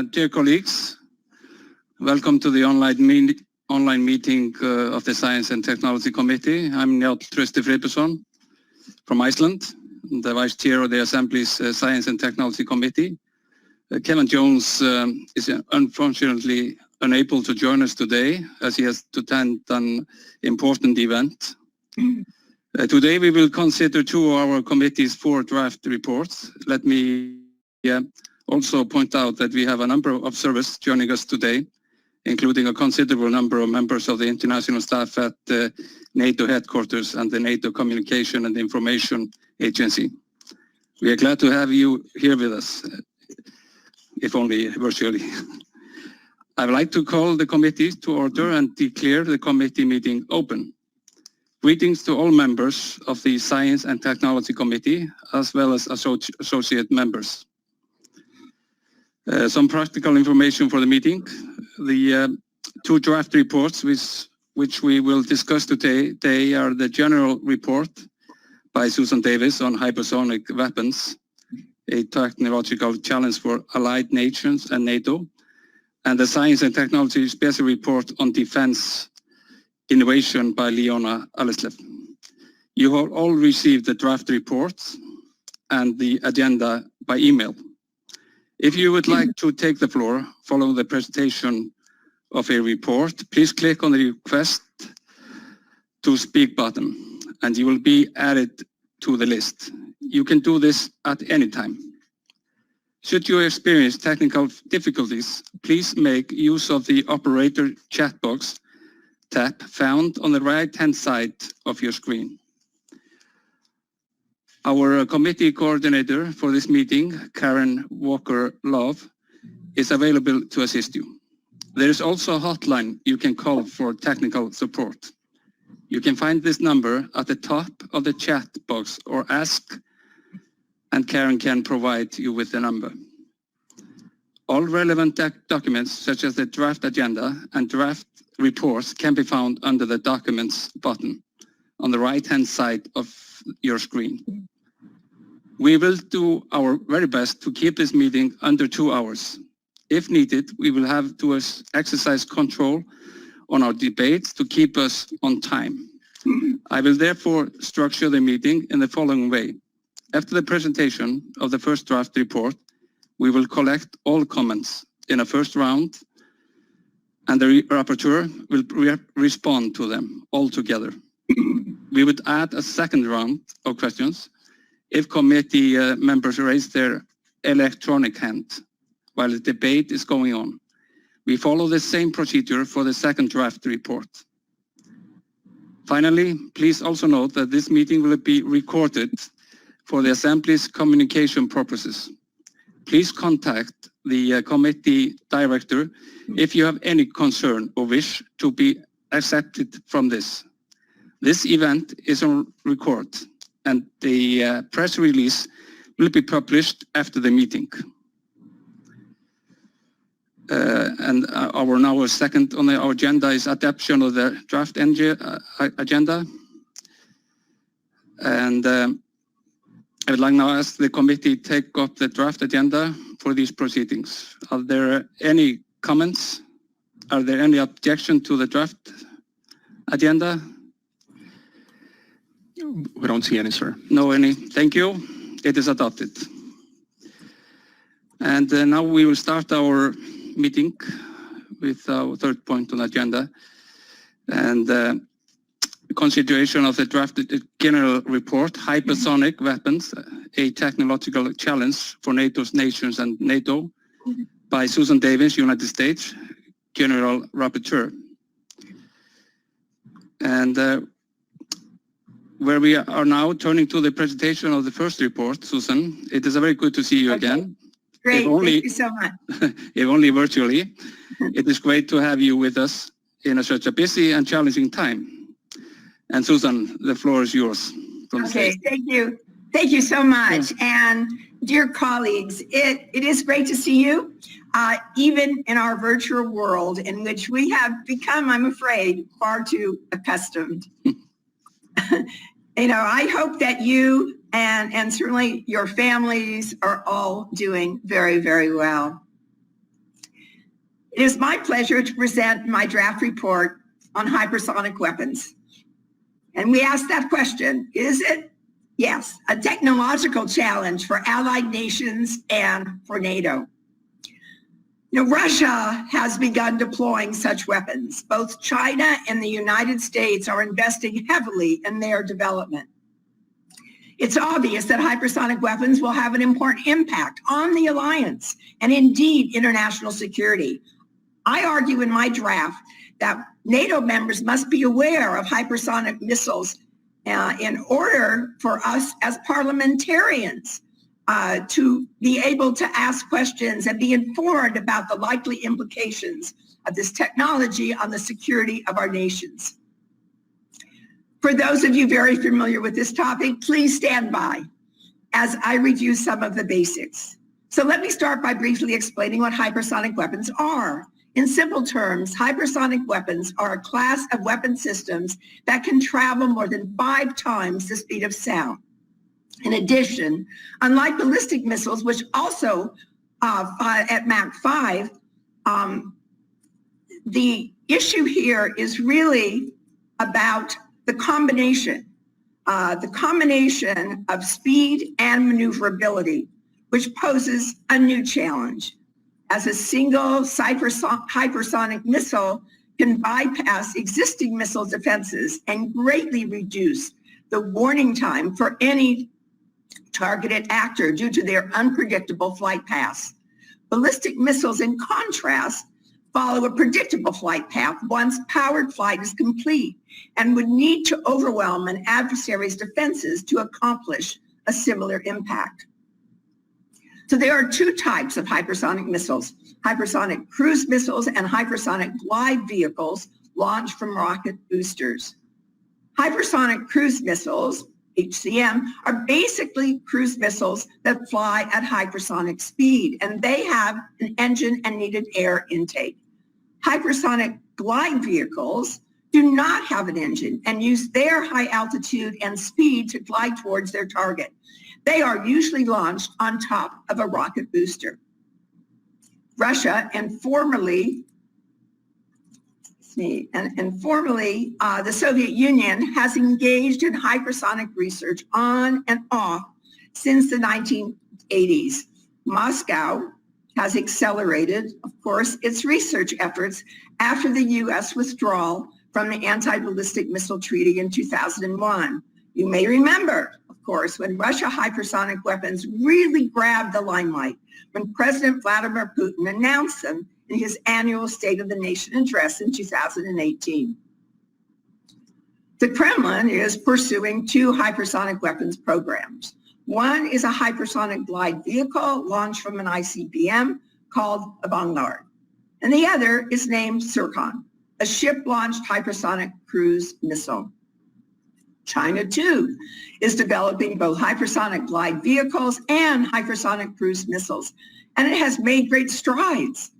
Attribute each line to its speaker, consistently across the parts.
Speaker 1: Dear colleagues, welcome to the online meeting of the Science and Technology Committee. I'm Nato from Iceland, the Vice Chair of the Assembly's Science and Technology Committee. Kevin Jones is unfortunately unable to join us today as he has to attend an important event. Today we will consider two of our committee's 4 draft reports. Let me also point out that we have a number of observers joining us today, including a considerable number of members of the international staff at the NATO headquarters and the NATO Communication and Information Agency. We are glad to have you here with us, if only virtually. I would like to call the committee to order and declare the committee meeting open. Greetings to all members of the Science and Technology Committee, as well as associate members. Some practical information for the meeting. The 2 draft reports which we will discuss today, they are the general report by Susan Davis on hypersonic weapons, a technological challenge for allied nations and NATO, and the Science and Technology Special Report on Defense Innovation by Leona Alislev. You have all received the draft reports and the agenda by email. If you would like to take the floor following the presentation of a report, please click on the request to speak button and you will be added to the list. You can do this at any time. Should you experience technical difficulties, please make use of the operator chat box tab found on the right-hand side of your screen. Our committee coordinator for this meeting, Karen Walker-Love, is available to assist you. There is also a hotline you can call for technical support. You can find this number at the top of the chat box or ask, and Karen can provide you with the number. All relevant documents, such as the draft agenda and draft reports, can be found under the Documents button on the right-hand side of your screen. We will do our very best to keep this meeting under 2 hours. If needed, we will have to exercise control on our debates to keep us on time. I will therefore structure the meeting in the following way. After the presentation of the first draft report, we will collect all comments in a first round, and the rapporteur will respond to them all together. We would add a second round of questions if committee members raise their electronic hand while the debate is going on. We follow the same procedure for the second draft report. Finally, please also note that this meeting will be recorded for the Assembly's communication purposes. Please contact the committee director if you have any concern or wish to be accepted from this. This event is on record and the press release will be published after the meeting. And our second on our agenda is adoption of the draft agenda. And I would like now to ask the committee to take up the draft agenda for these proceedings. Are there any comments? Are there any objection to the draft agenda?
Speaker 2: We don't see any, sir.
Speaker 1: No any. Thank you. It is adopted. And now we will start our meeting with our third point on the agenda. And consideration of the drafted general report, Hypersonic Weapons, a Technological Challenge for NATO's Nations and NATO, by Susan Davis, United States, General Rapporteur. And where we are now turning to the presentation of the first report, Susan, it is very good to see you again.
Speaker 3: Great, thank you so much.
Speaker 1: If only virtually. It is great to have you with us in such a busy and challenging time. And Susan, the floor is yours.
Speaker 3: Okay, thank you. Thank you so much. And dear colleagues, it is great to see you, even in our virtual world in which we have become, I'm afraid, far too accustomed. I hope that you and certainly your families are all doing very, very well. It is my pleasure to present my draft report on hypersonic weapons. And we ask that question, is it? Yes, a technological challenge for allied nations and for NATO. Russia has begun deploying such weapons. Both China and the United States are investing heavily in their development. It's obvious that hypersonic weapons will have an important impact on the alliance and indeed international security. I argue in my draft that NATO members must be aware of hypersonic missiles in order for us as parliamentarians to be able to ask questions and be informed about the likely implications of this technology on the security of our nations. For those of you very familiar with this topic, please stand by as I review some of the basics. So let me start by briefly explaining what hypersonic weapons are. In simple terms, hypersonic weapons are a class of weapon systems that can travel more than 5 times the speed of sound. In addition, unlike ballistic missiles, which also at Mach 5, the issue here is really about the combination of speed and maneuverability, which poses a new challenge, as a single hypersonic missile can bypass existing missile defenses and greatly reduce the warning time for any targeted actor due to their unpredictable flight paths. Ballistic missiles, in contrast, follow a predictable flight path once powered flight is complete and would need to overwhelm an adversary's defenses to accomplish a similar impact. So there are 2 types of hypersonic missiles: hypersonic cruise missiles and hypersonic glide vehicles launched from rocket boosters. Hypersonic cruise missiles, HCM, are basically cruise missiles that fly at hypersonic speed, and they have an engine and needed air intake. Hypersonic glide vehicles do not have an engine and use their high altitude and speed to glide towards their target. They are usually launched on top of a rocket booster. Russia and formerly the Soviet Union has engaged in hypersonic research on and off since the 1980s. Moscow has accelerated, of course, its research efforts after the U.S. withdrawal from the Anti-Ballistic Missile Treaty in 2001. You may remember, of course, when Russia hypersonic weapons really grabbed the limelight, when President Vladimir Putin announced them in his annual State of the Nation address in 2018. The Kremlin is pursuing 2 hypersonic weapons programs. One is a hypersonic glide vehicle launched from an ICBM called Vanguard, and the other is named Zircon, a ship-launched hypersonic cruise missile. China, too, is developing both hypersonic glide vehicles and hypersonic cruise missiles, and it has made great strides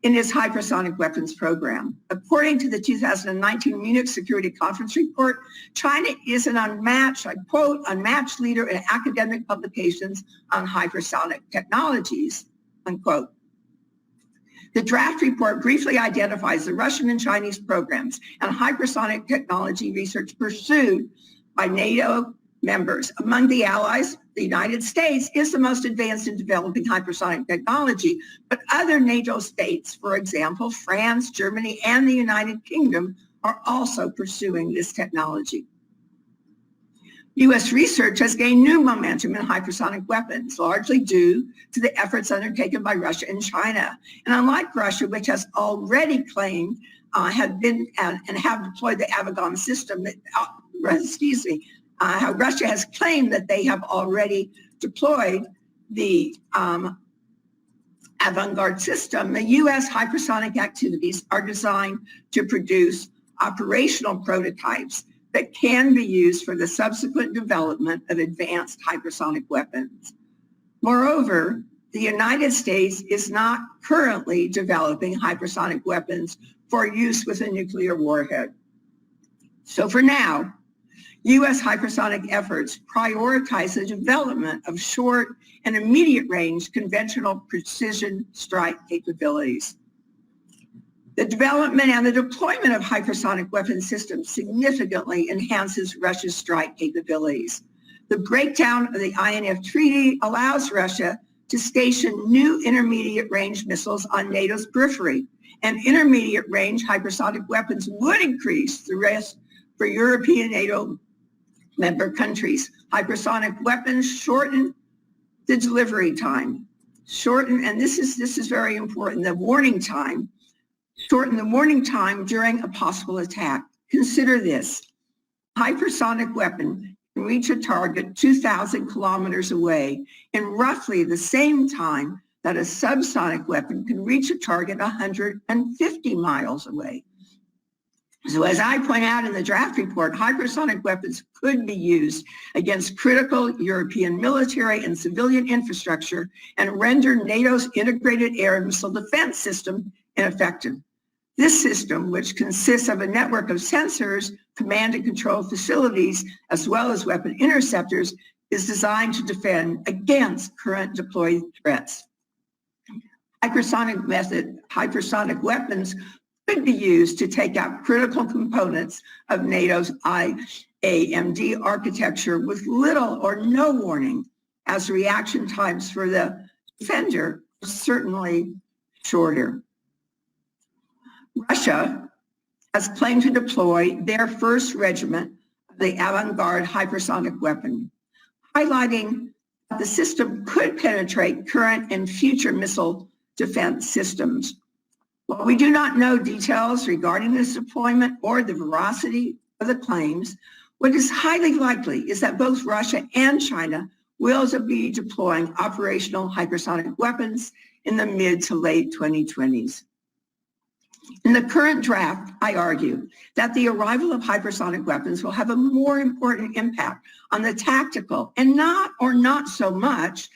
Speaker 3: in its hypersonic weapons program. According to the 2019 Munich Security Conference report, China is an unmatched, I quote, unmatched leader in academic publications on hypersonic technologies, unquote. The draft report briefly identifies the Russian and Chinese programs and hypersonic technology research pursued by NATO members. Among the allies, the United States is the most advanced in developing hypersonic technology, but other NATO states, for example, France, Germany, and the United Kingdom, are also pursuing this technology. U.S. research has gained new momentum in hypersonic weapons, largely due to the efforts undertaken by Russia and China. And unlike Russia, which has already claimed have deployed the Avangard system, how Russia has claimed that they have already deployed the Avangard system, the U.S. hypersonic activities are designed to produce operational prototypes that can be used for the subsequent development of advanced hypersonic weapons. Moreover, the United States is not currently developing hypersonic weapons for use with a nuclear warhead. So for now, U.S. hypersonic efforts prioritize the development of short and immediate range conventional precision strike capabilities. The development and the deployment of hypersonic weapon systems significantly enhances Russia's strike capabilities. The breakdown of the INF Treaty allows Russia to station new intermediate-range missiles on NATO's periphery, and intermediate-range hypersonic weapons would increase the risk for European NATO member countries. Hypersonic weapons shorten the delivery time, and this is very important, the warning time, shorten the warning time during a possible attack. Consider this: hypersonic weapon can reach a target 2,000 kilometers away in roughly the same time that a subsonic weapon can reach a target 150 miles away. So as I point out in the draft report, hypersonic weapons could be used against critical European military and civilian infrastructure and render NATO's integrated air and missile defense system ineffective. This system, which consists of a network of sensors, command and control facilities, as well as weapon interceptors, is designed to defend against current deployed threats. Hypersonic method, hypersonic weapons could be used to take out critical components of NATO's IAMD architecture with little or no warning, as reaction times for the defender are certainly shorter. Russia has claimed to deploy their first regiment of the avant-garde hypersonic weapon, highlighting that the system could penetrate current and future missile defense systems. While we do not know details regarding this deployment or the veracity of the claims, what is highly likely is that both Russia and China will be deploying operational hypersonic weapons in the mid to late 2020s. In the current draft, I argue that the arrival of hypersonic weapons will have a more important impact on the tactical and not so much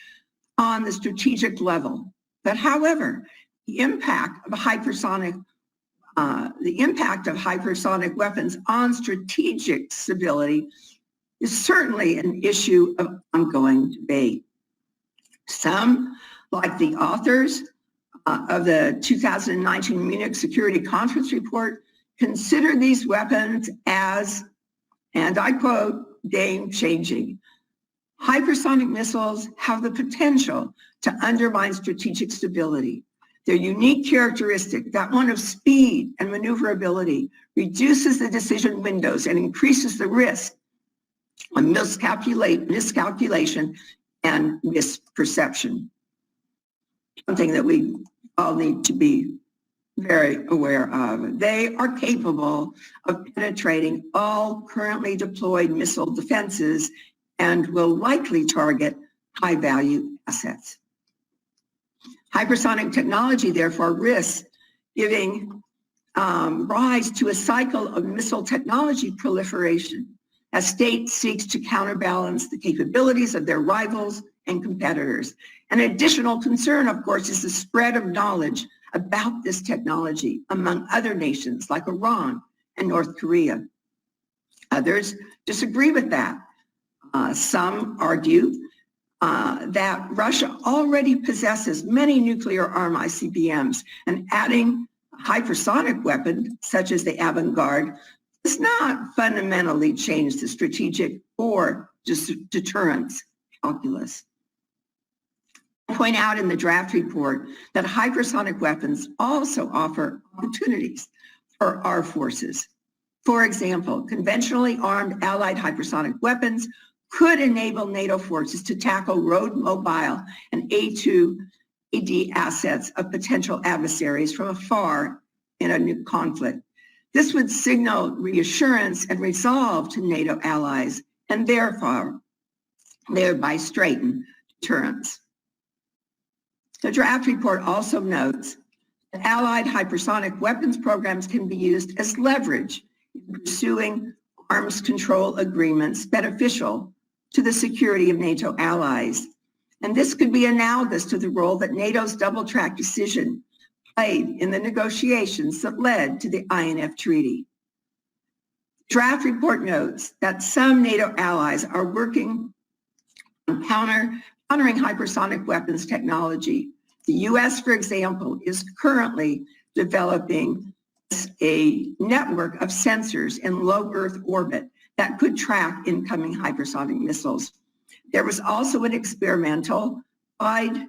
Speaker 3: on the strategic level. But however, the impact of hypersonic weapons on strategic stability is certainly an issue of ongoing debate. Some, like the authors of the 2019 Munich Security Conference report, consider these weapons as, and I quote, game-changing. Hypersonic missiles have the potential to undermine strategic stability. Their unique characteristic, that one of speed and maneuverability, reduces the decision windows and increases the risk of miscalculation and misperception. Something that we all need to be very aware of. They are capable of penetrating all currently deployed missile defenses and will likely target high-value assets. Hypersonic technology, therefore, risks giving rise to a cycle of missile technology proliferation as states seek to counterbalance the capabilities of their rivals and competitors. An additional concern, of course, is the spread of knowledge about this technology among other nations like Iran and North Korea. Others disagree with that. Some argue that Russia already possesses many nuclear-armed ICBMs, and adding a hypersonic weapon, such as the avant-garde, does not fundamentally change the strategic or deterrence calculus. I point out in the draft report that hypersonic weapons also offer opportunities for our forces. For example, conventionally armed Allied hypersonic weapons could enable NATO forces to tackle road mobile and A2AD assets of potential adversaries from afar in a new conflict. This would signal reassurance and resolve to NATO allies and thereby straighten deterrence. The draft report also notes that Allied hypersonic weapons programs can be used as leverage in pursuing arms control agreements beneficial to the security of NATO allies. And this could be analogous to the role that NATO's double-track decision played in the negotiations that led to the INF Treaty. The draft report notes that some NATO allies are working on countering hypersonic weapons technology. The US, for example, is currently developing a network of sensors in low Earth orbit that could track incoming hypersonic missiles. There was also an experimental wide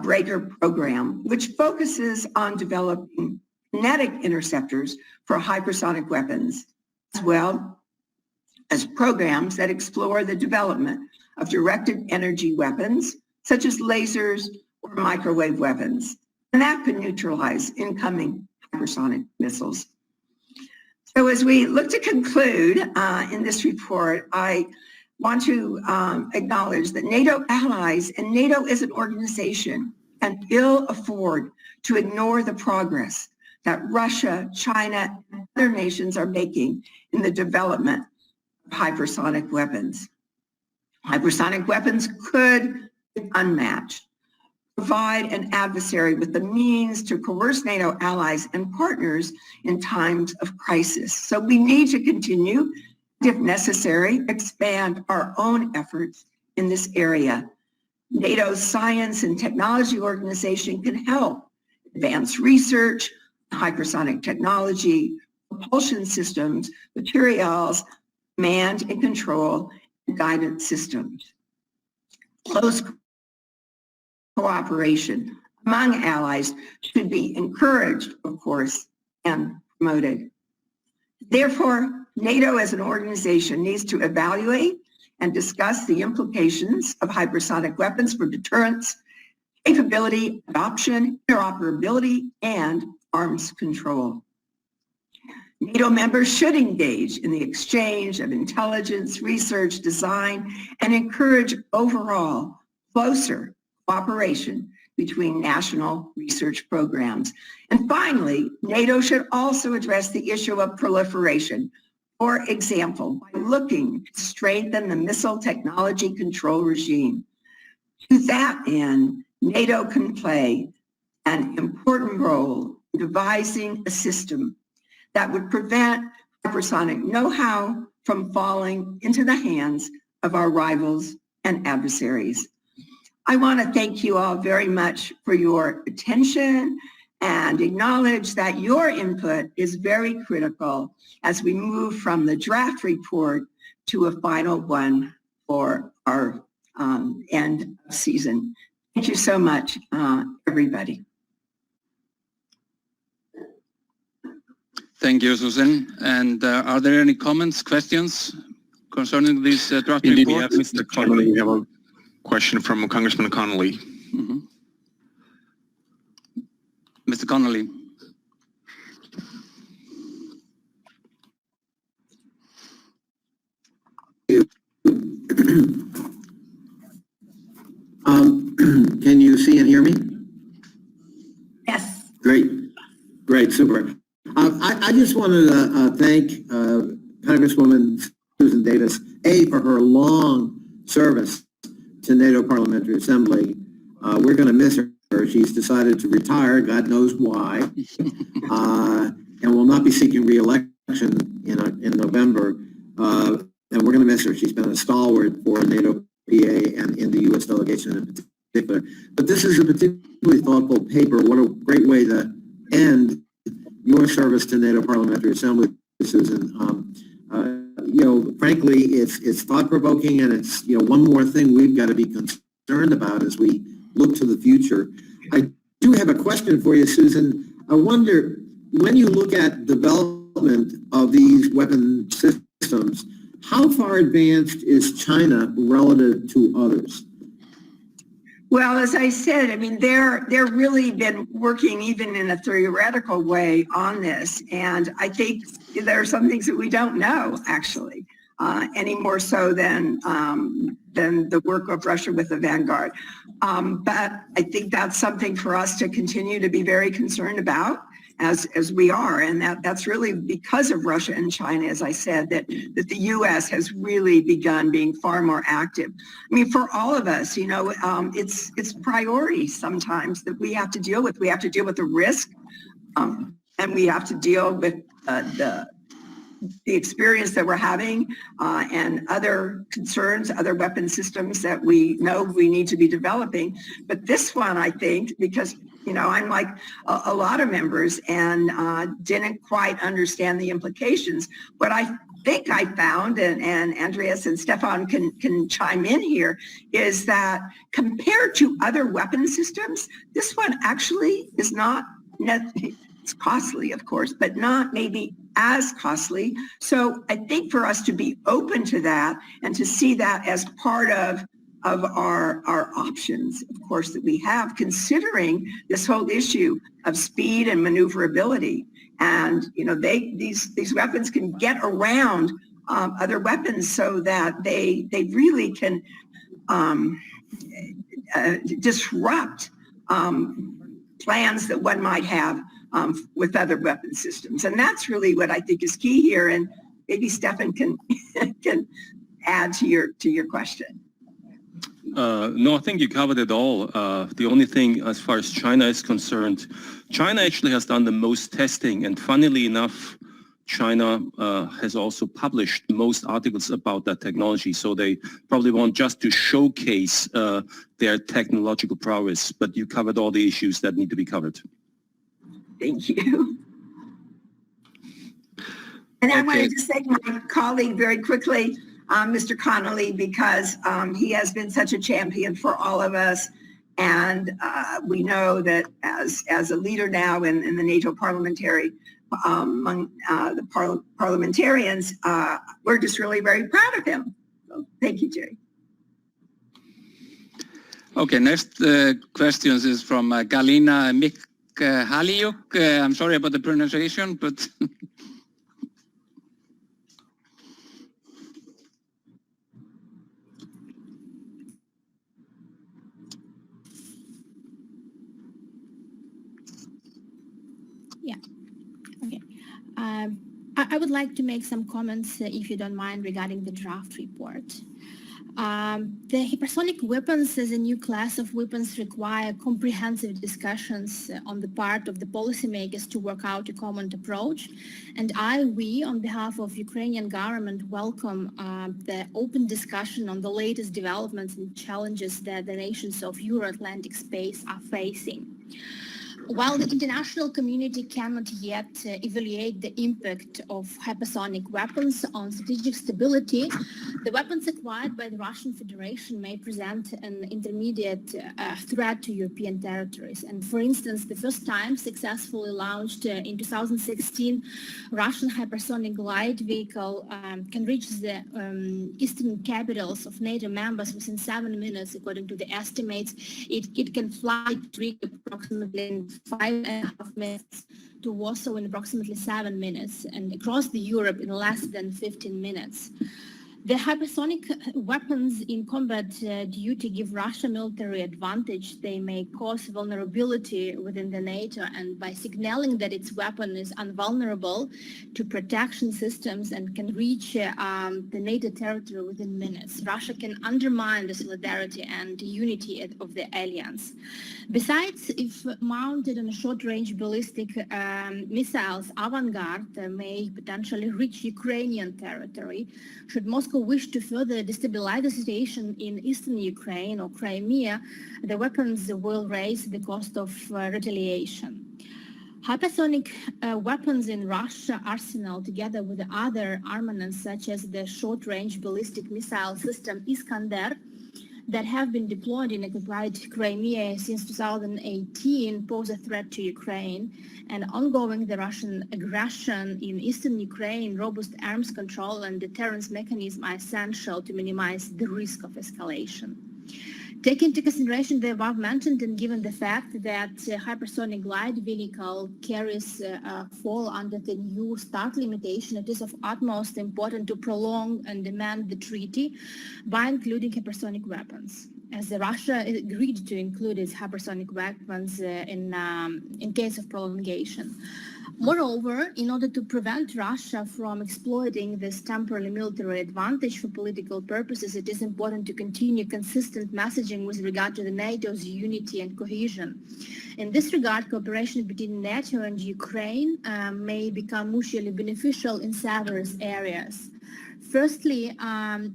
Speaker 3: breaker program, which focuses on developing kinetic interceptors for hypersonic weapons, as well as programs that explore the development of directed energy weapons, such as lasers or microwave weapons, and that could neutralize incoming hypersonic missiles. So as we look to conclude in this report, I want to acknowledge that NATO allies and NATO as an organization can ill afford to ignore the progress that Russia, China, and other nations are making in the development of hypersonic weapons. Hypersonic weapons could, if unmatched, provide an adversary with the means to coerce NATO allies and partners in times of crisis. So we need to continue, if necessary, expand our own efforts in this area. NATO's Science and Technology Organization can help advance research, hypersonic technology, propulsion systems, materials, command and control, and guidance systems. Close cooperation among allies should be encouraged, of course, and promoted. Therefore, NATO as an organization needs to evaluate and discuss the implications of hypersonic weapons for deterrence, capability, adoption, interoperability, and arms control. NATO members should engage in the exchange of intelligence, research, design, and encourage overall closer cooperation between national research programs. And finally, NATO should also address the issue of proliferation. For example, by looking to strengthen the missile technology control regime. To that end, NATO can play an important role in devising a system that would prevent hypersonic know-how from falling into the hands of our rivals and adversaries. I want to thank you all very much for your attention and acknowledge that your input is very critical as we move from the draft report to a final one for our end of season. Thank you so much, everybody.
Speaker 1: Thank you, Susan. And are there any comments, questions concerning this draft
Speaker 2: Indeed,
Speaker 1: report?
Speaker 2: we have Mr. Connolly. We have a question from Congressman Connolly.
Speaker 1: Mm-hmm. Mr. Connolly.
Speaker 4: Can you see and hear me?
Speaker 3: Yes.
Speaker 4: Great, super. I just wanted to thank Congresswoman Susan Davis, for her long service to NATO Parliamentary Assembly. We're going to miss her. She's decided to retire, God knows why, and will not be seeking re-election in November. And we're going to miss her. She's been a stalwart for NATO PA and in the U.S. delegation in particular. But this is a particularly thoughtful paper. What a great way to end your service to NATO Parliamentary Assembly, Susan. Frankly, it's thought-provoking, and it's one more thing we've got to be concerned about as we look to the future. I do have a question for you, Susan. I wonder, when you look at development of these weapon systems, how far advanced is China relative to others?
Speaker 3: Well, as I said, I mean, they're really been working even in a theoretical way on this. And I think there are some things that we don't know, actually, any more so than the work of Russia with the Vanguard. But I think that's something for us to continue to be very concerned about, as we are. And that's really because of Russia and China, as I said, that the U.S. has really begun being far more active. I mean, for all of us, it's priorities sometimes that we have to deal with. We have to deal with the risk, and we have to deal with the the experience that we're having and other concerns, other weapon systems that we know we need to be developing. But this one, I think, because I'm like a lot of members and didn't quite understand the implications. What I think I found, and Andreas and Stefan can chime in here, is that compared to other weapon systems, this one actually is not, it's costly, of course, but not maybe as costly. So I think for us to be open to that and to see that as part of our options, of course, that we have, considering this whole issue of speed and maneuverability. And, these weapons can get around other weapons so that they really can disrupt plans that one might have with other weapon systems. And that's really what I think is key here. And maybe Stefan can add to your question.
Speaker 5: No, I think you covered it all. The only thing as far as China is concerned, China actually has done the most testing, and funnily enough, China has also published most articles about that technology, so they probably want just to showcase their technological prowess, but you covered all the issues that need to be covered.
Speaker 3: Thank you. And I wanted to thank my colleague very quickly, Mr. Connolly, because he has been such a champion for all of us. And we know that as a leader now in the NATO parliamentary, among the parliamentarians, we're just really very proud of him. So thank you, Jerry.
Speaker 1: Okay, next questions is from Galina Mikhaliuk. I'm sorry about the pronunciation, but
Speaker 6: yeah, okay. I would like to make some comments, if you don't mind, regarding the draft report. The hypersonic weapons as a new class of weapons require comprehensive discussions on the part of the policymakers to work out a common approach. And we, on behalf of Ukrainian government, welcome the open discussion on the latest developments and challenges that the nations of Euro-Atlantic space are facing. While the international community cannot yet evaluate the impact of hypersonic weapons on strategic stability, the weapons acquired by the Russian Federation may present an intermediate threat to European territories. And for instance, the first time successfully launched in 2016, Russian hypersonic glide vehicle can reach the eastern capitals of NATO members within 7 minutes, according to the estimates. It can fly to approximately 5.5 minutes, to Warsaw in approximately 7 minutes, and across the Europe in less than 15 minutes. The hypersonic weapons in combat duty give Russia military advantage. They may cause vulnerability within the NATO, and by signaling that its weapon is invulnerable to protection systems and can reach the NATO territory within minutes, Russia can undermine the solidarity and unity of the alliance. Besides, if mounted on short-range ballistic missiles, Avangard may potentially reach Ukrainian territory. Should Moscow wish to further destabilize the situation in eastern Ukraine or Crimea, the weapons will raise the cost of retaliation. Hypersonic weapons in Russia arsenal, together with other armaments such as the short-range ballistic missile system Iskander, that have been deployed in occupied Crimea since 2018, pose a threat to Ukraine. And ongoing the Russian aggression in eastern Ukraine, robust arms control and deterrence mechanisms are essential to minimize the risk of escalation. Taking into consideration the above mentioned, and given the fact that hypersonic glide vehicle carries fall under the new start limitation, it is of utmost importance to prolong and amend the treaty by including hypersonic weapons, as Russia agreed to include its hypersonic weapons in case of prolongation. Moreover, in order to prevent Russia from exploiting this temporary military advantage for political purposes, it is important to continue consistent messaging with regard to the NATO's unity and cohesion. In this regard, cooperation between NATO and Ukraine may become mutually beneficial in several areas. Firstly,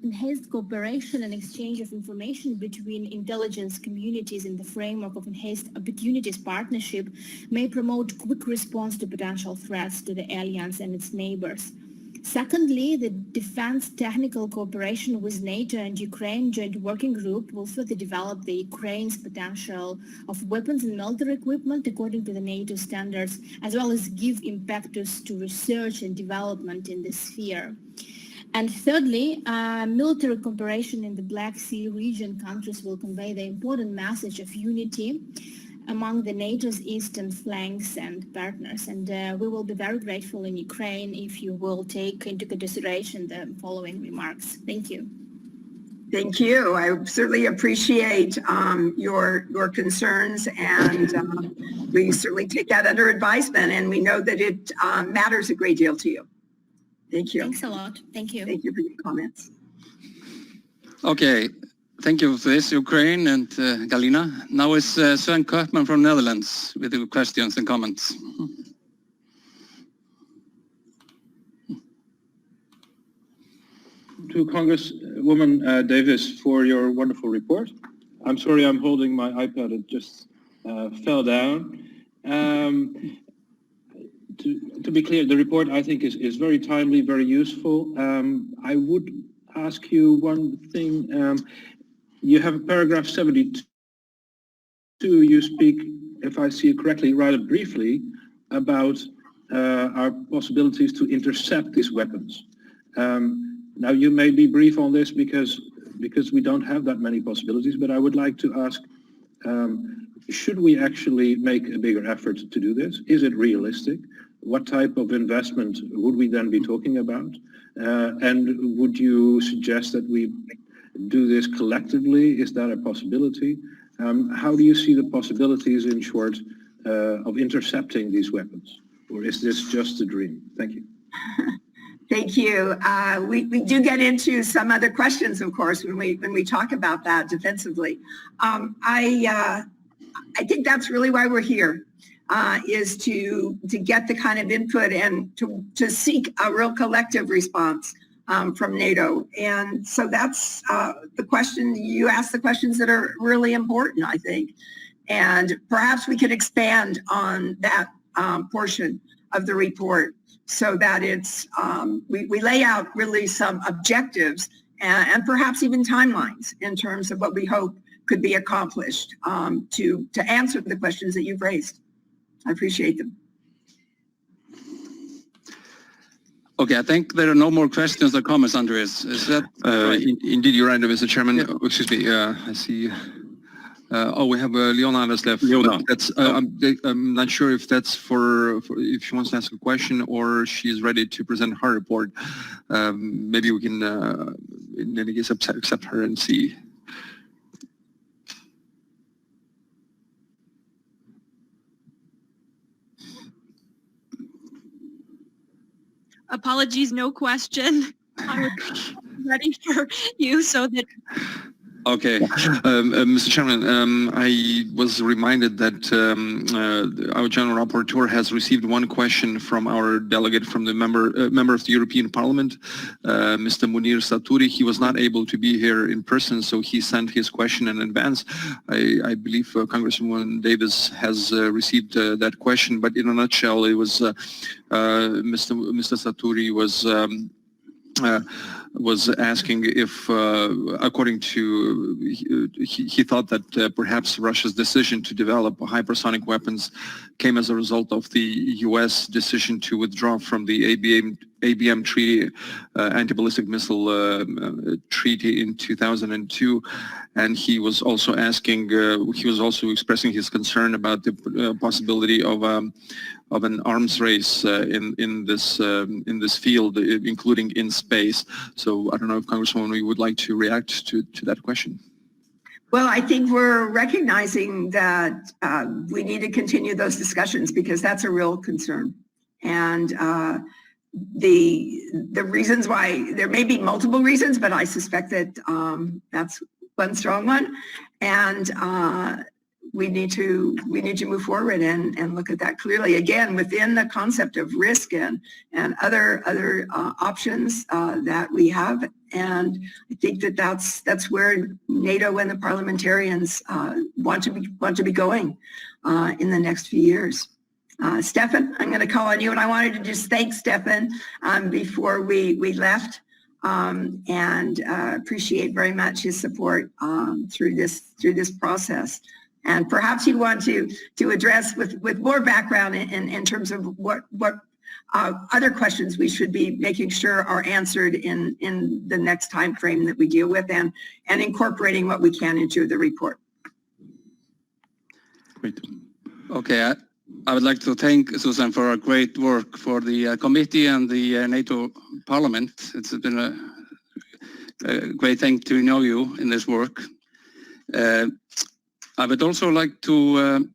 Speaker 6: enhanced cooperation and exchange of information between intelligence communities in the framework of Enhanced Opportunities Partnership may promote quick response to potential threats to the alliance and its neighbors. Secondly, the defense technical cooperation with NATO and Ukraine Joint Working Group will further develop the Ukraine's potential of weapons and military equipment according to the NATO standards, as well as give impetus to research and development in this sphere. And thirdly, military cooperation in the Black Sea region countries will convey the important message of unity among the NATO's eastern flanks and partners. And we will be very grateful in Ukraine if you will take into consideration the following remarks. Thank you.
Speaker 3: Thank you. I certainly appreciate your concerns, and we certainly take that under advisement, and we know that it matters a great deal to you. Thank you.
Speaker 6: Thanks a lot. Thank you.
Speaker 3: Thank you for your comments.
Speaker 1: Okay, thank you for this, Ukraine and Galina. Now is Sven Koopman from Netherlands with the questions and comments.
Speaker 7: To Congresswoman Davis for your wonderful report. I'm sorry I'm holding my iPad, it just fell down. To be clear, the report I think is very timely, very useful. I would ask you one thing. You have paragraph 72, you speak, if I see it correctly, rather briefly about our possibilities to intercept these weapons. Now you may be brief on this because we don't have that many possibilities, but I would like to ask, should we actually make a bigger effort to do this? Is it realistic? What type of investment would we then be talking about? And would you suggest that we do this collectively? Is that a possibility? How do you see the possibilities, in short, of intercepting these weapons? Or is this just a dream? Thank you.
Speaker 3: Thank you. We do get into some other questions, of course, when we talk about that defensively. I think that's really why we're here, is to get the kind of input and to seek a real collective response from NATO. And so that's the question. You ask the questions that are really important, I think. And perhaps we could expand on that portion of the report so that it's we lay out really some objectives and perhaps even timelines in terms of what we hope could be accomplished to answer the questions that you've raised. I appreciate them.
Speaker 1: Okay, I think there are no more questions or comments, Andreas. Is that right?
Speaker 2: Indeed, you're right, Mr. Chairman.
Speaker 1: Yeah.
Speaker 2: Excuse me, I see. We have Leonardo's left.
Speaker 5: Leonardo.
Speaker 2: That's, I'm not sure if that's for if she wants to ask a question or she's ready to present her report. Maybe we can, in any case, accept her and see.
Speaker 8: Apologies, no question. I was ready for you so that...
Speaker 1: Okay.
Speaker 2: Mr. Chairman, I was reminded that our General Rapporteur has received one question from our delegate from the member of the European Parliament, Mr. Munir Saturi. He was not able to be here in person, so he sent his question in advance. I believe Congresswoman Davis has received that question, but in a nutshell, it was Mr. Saturi was asking if, according to, he thought that perhaps Russia's decision to develop hypersonic weapons came as a result of the U.S. decision to withdraw from the ABM treaty, anti-ballistic missile treaty in 2002. And he was also asking, he was also expressing his concern about the possibility of an arms race in this field, including in space. So I don't know if Congresswoman, we would like to react to that question.
Speaker 3: Well, I think we're recognizing that we need to continue those discussions because that's a real concern. And the reasons why, there may be multiple reasons, but I suspect that that's one strong one. And we need to move forward and look at that clearly, again, within the concept of risk and other options that we have. And I think that that's where NATO and the parliamentarians want to be going in the next few years. Stefan, I'm going to call on you, and I wanted to just thank Stefan before we left, and appreciate very much his support through this process. And perhaps you want to address with more background in terms of what other questions we should be making sure are answered in the next time frame that we deal with, and incorporating what we can into the report.
Speaker 5: Great.
Speaker 1: Okay, I would like to thank Susan for her great work for the committee and the NATO Parliament. It's been a great thing to know you in this work. I would also like to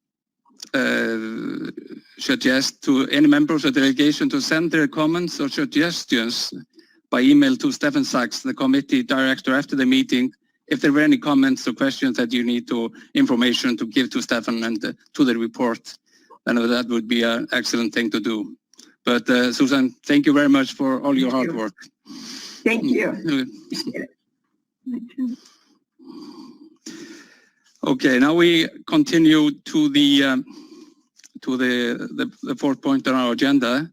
Speaker 1: suggest to any members of the delegation to send their comments or suggestions by email to Stefan Sachs, the committee director, after the meeting. If there were any comments or questions that you need information to give to Stefan and to the report, then that would be an excellent thing to do. But Susan, thank you very much for all your hard work.
Speaker 3: Thank you. Appreciate it.
Speaker 1: Okay, now we continue to the fourth point on our agenda,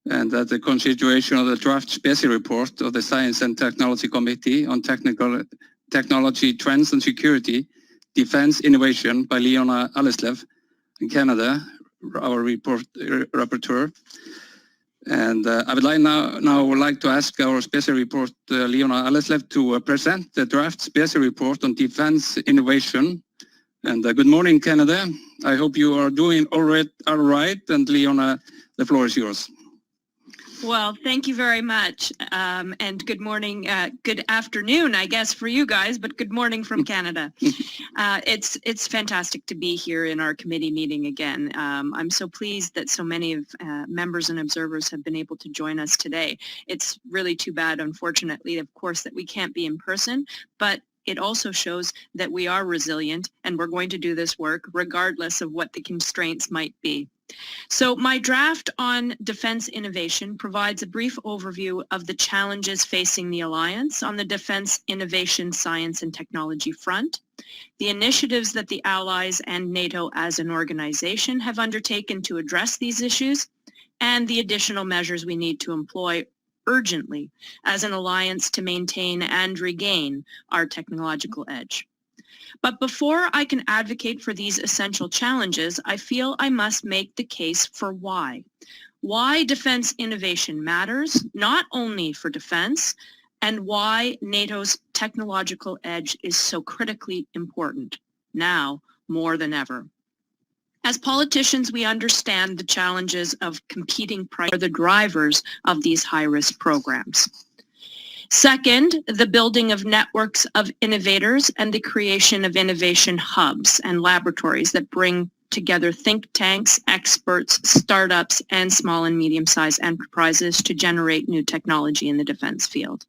Speaker 1: and that's the consideration of the draft special report of the Science and Technology Committee on Technology Trends and Security, Defense Innovation by Leona Aleslev in Canada, our rapporteur. And I would like to ask our special report, Leona Aleslev, to present the draft special report on defense innovation. And good morning, Canada. I hope you are doing all right. And Leona, the floor is yours.
Speaker 8: Well, thank you very much. And good morning, good afternoon, I guess, for you guys, but good morning from Canada. It's fantastic to be here in our committee meeting again. I'm so pleased that so many of members and observers have been able to join us today. It's really too bad, unfortunately, of course, that we can't be in person, but it also shows that we are resilient and we're going to do this work regardless of what the constraints might be. So my draft on defense innovation provides a brief overview of the challenges facing the Alliance on the defense innovation, science and technology front, the initiatives that the Allies and NATO as an organization have undertaken to address these issues, and the additional measures we need to employ urgently as an alliance to maintain and regain our technological edge. But before I can advocate for these essential challenges, I feel I must make the case for why. Why defense innovation matters, not only for defense, and why NATO's technological edge is so critically important, now more than ever. As politicians, we understand the challenges of competing priorities are the drivers of these high-risk programs. Second, the building of networks of innovators and the creation of innovation hubs and laboratories that bring together think tanks, experts, startups, and small and medium-sized enterprises to generate new technology in the defense field.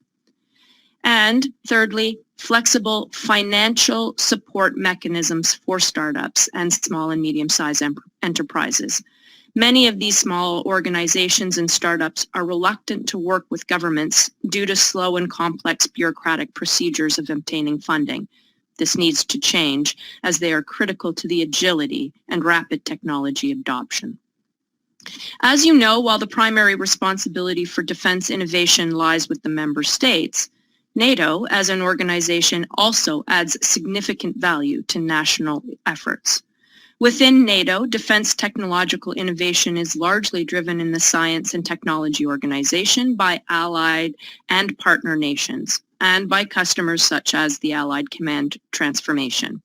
Speaker 8: And thirdly, flexible financial support mechanisms for startups and small and medium-sized enterprises. Many of these small organizations and startups are reluctant to work with governments due to slow and complex bureaucratic procedures of obtaining funding. This needs to change as they are critical to the agility and rapid technology adoption. As you know, while the primary responsibility for defense innovation lies with the member states, NATO as an organization also adds significant value to national efforts. Within NATO, defense technological innovation is largely driven in the Science and Technology Organization by allied and partner nations, and by customers such as the Allied Command Transformation.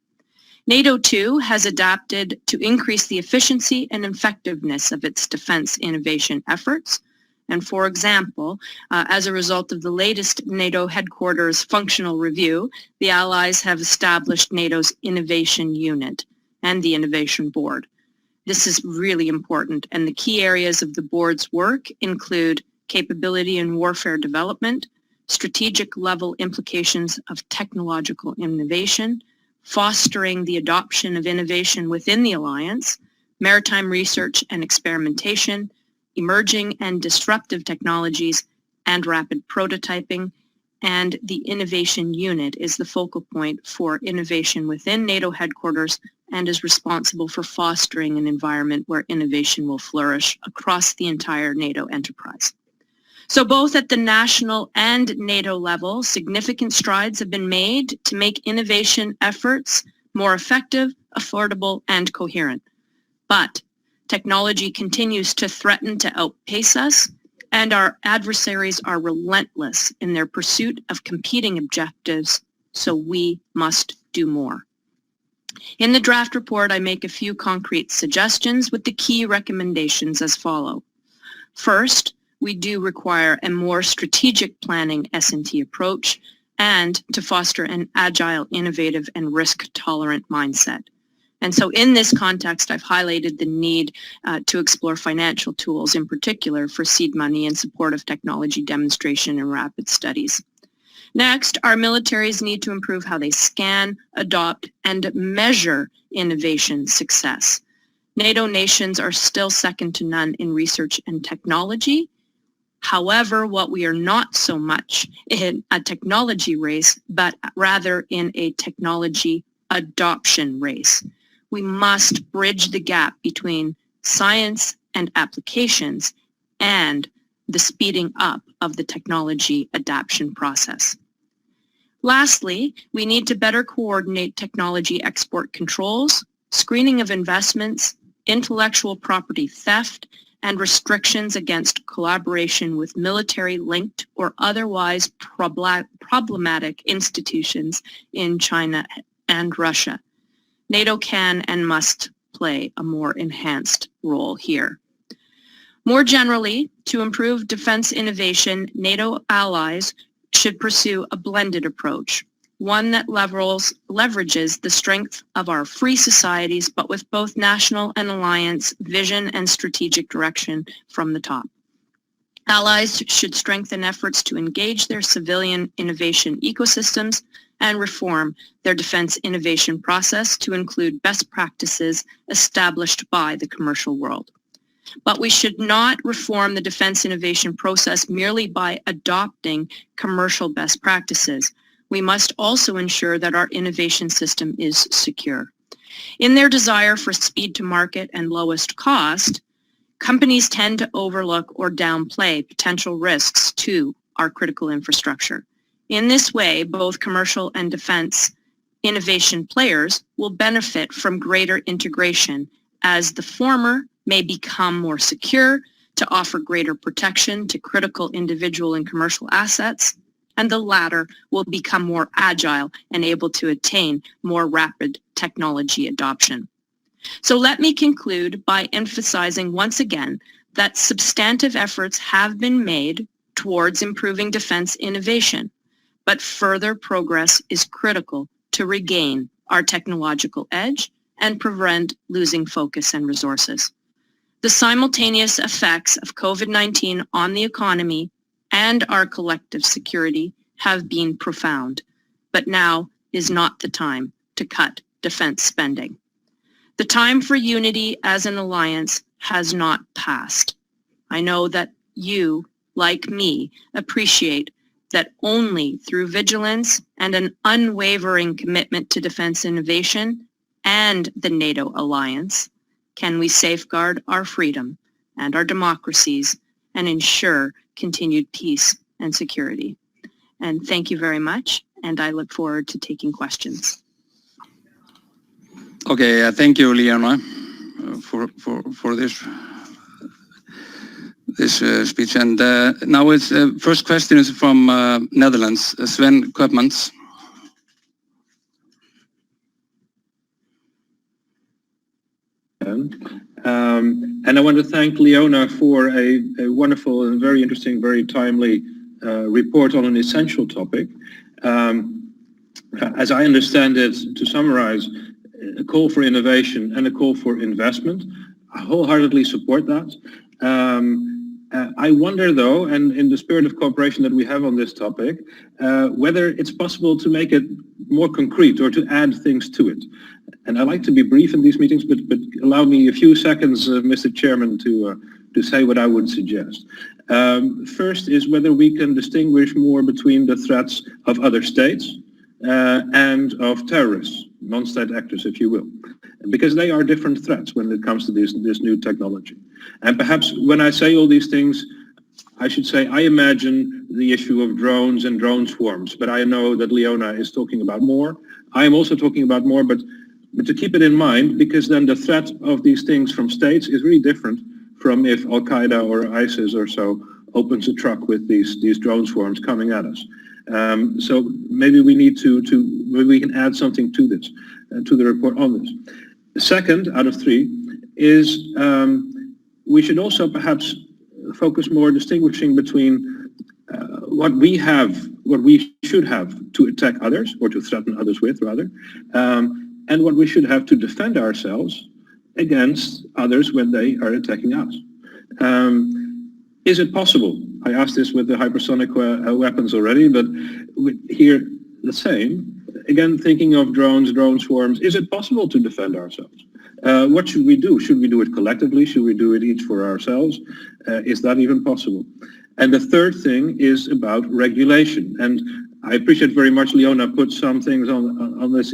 Speaker 8: NATO, too, has adapted to increase the efficiency and effectiveness of its defense innovation efforts. And for example, as a result of the latest NATO headquarters functional review, the Allies have established NATO's Innovation Unit and the Innovation Board. This is really important, and the key areas of the board's work include capability and warfare development, strategic level implications of technological innovation, fostering the adoption of innovation within the alliance, maritime research and experimentation, emerging and disruptive technologies, and rapid prototyping. And the innovation unit is the focal point for innovation within NATO headquarters and is responsible for fostering an environment where innovation will flourish across the entire NATO enterprise. So both at the national and NATO level, significant strides have been made to make innovation efforts more effective, affordable, and coherent. But technology continues to threaten to outpace us, and our adversaries are relentless in their pursuit of competing objectives, so we must do more. In the draft report, I make a few concrete suggestions with the key recommendations as follow. First, we do require a more strategic planning S&T approach and to foster an agile, innovative, and risk-tolerant mindset. And so in this context, I've highlighted the need to explore financial tools, in particular for seed money in support of technology demonstration and rapid studies. Next, our militaries need to improve how they scan, adopt, and measure innovation success. NATO nations are still second to none in research and technology. However, what we are not so much in a technology race, but rather in a technology adoption race. We must bridge the gap between science and applications and the speeding up of the technology adoption process. Lastly, we need to better coordinate technology export controls, screening of investments, intellectual property theft, and restrictions against collaboration with military-linked or otherwise problematic institutions in China and Russia. NATO can and must play a more enhanced role here. More generally, to improve defense innovation, NATO allies should pursue a blended approach, one that leverages the strength of our free societies, but with both national and alliance vision and strategic direction from the top. Allies should strengthen efforts to engage their civilian innovation ecosystems and reform their defense innovation process to include best practices established by the commercial world. But we should not reform the defense innovation process merely by adopting commercial best practices. We must also ensure that our innovation system is secure. In their desire for speed to market and lowest cost, companies tend to overlook or downplay potential risks to our critical infrastructure. In this way, both commercial and defense innovation players will benefit from greater integration as the former may become more secure to offer greater protection to critical individual and commercial assets, and the latter will become more agile and able to attain more rapid technology adoption. So let me conclude by emphasizing once again that substantive efforts have been made towards improving defense innovation, but further progress is critical to regain our technological edge and prevent losing focus and resources. The simultaneous effects of COVID-19 on the economy and our collective security have been profound, but now is not the time to cut defense spending. The time for unity as an alliance has not passed. I know that you, like me, appreciate that only through vigilance and an unwavering commitment to defense innovation and the NATO alliance can we safeguard our freedom and our democracies and ensure continued peace and security. And thank you very much, and I look forward to taking questions.
Speaker 1: Okay, thank you, Liana, for this speech. And now it's first question is from Netherlands, Sven Koopmans.
Speaker 7: And I want to thank Leona for a wonderful and very interesting, very timely report on an essential topic. As I understand it, to summarize, a call for innovation and a call for investment. wholeheartedly support that. I wonder though, and in the spirit of cooperation that we have on this topic, whether it's possible to make it more concrete or to add things to it. And I like to be brief in these meetings, but allow me a few seconds, Mr. Chairman, to say what I would suggest. First is whether we can distinguish more between the threats of other states and of terrorists, non-state actors, if you will, because they are different threats when it comes to this new technology. And perhaps when I say all these things, I should say I imagine the issue of drones and drone swarms, but I know that Leona is talking about more. I am also talking about more, but to keep it in mind, because then the threat of these things from states is really different from if Al-Qaeda or ISIS or so opens a truck with these drone swarms coming at us. So maybe we need maybe we can add something to this, to the report on this. The second out of three is we should also perhaps focus more distinguishing between what we should have to attack others or to threaten others with rather, and what we should have to defend ourselves against others when they are attacking us. Is it possible? I asked this with the hypersonic weapons already, but here the same. Again, thinking of drones, drone swarms, is it possible to defend ourselves? What should we do? Should we do it collectively? Should we do it each for ourselves? Is that even possible? And the third thing is about regulation. And I appreciate very much Leona put some things on this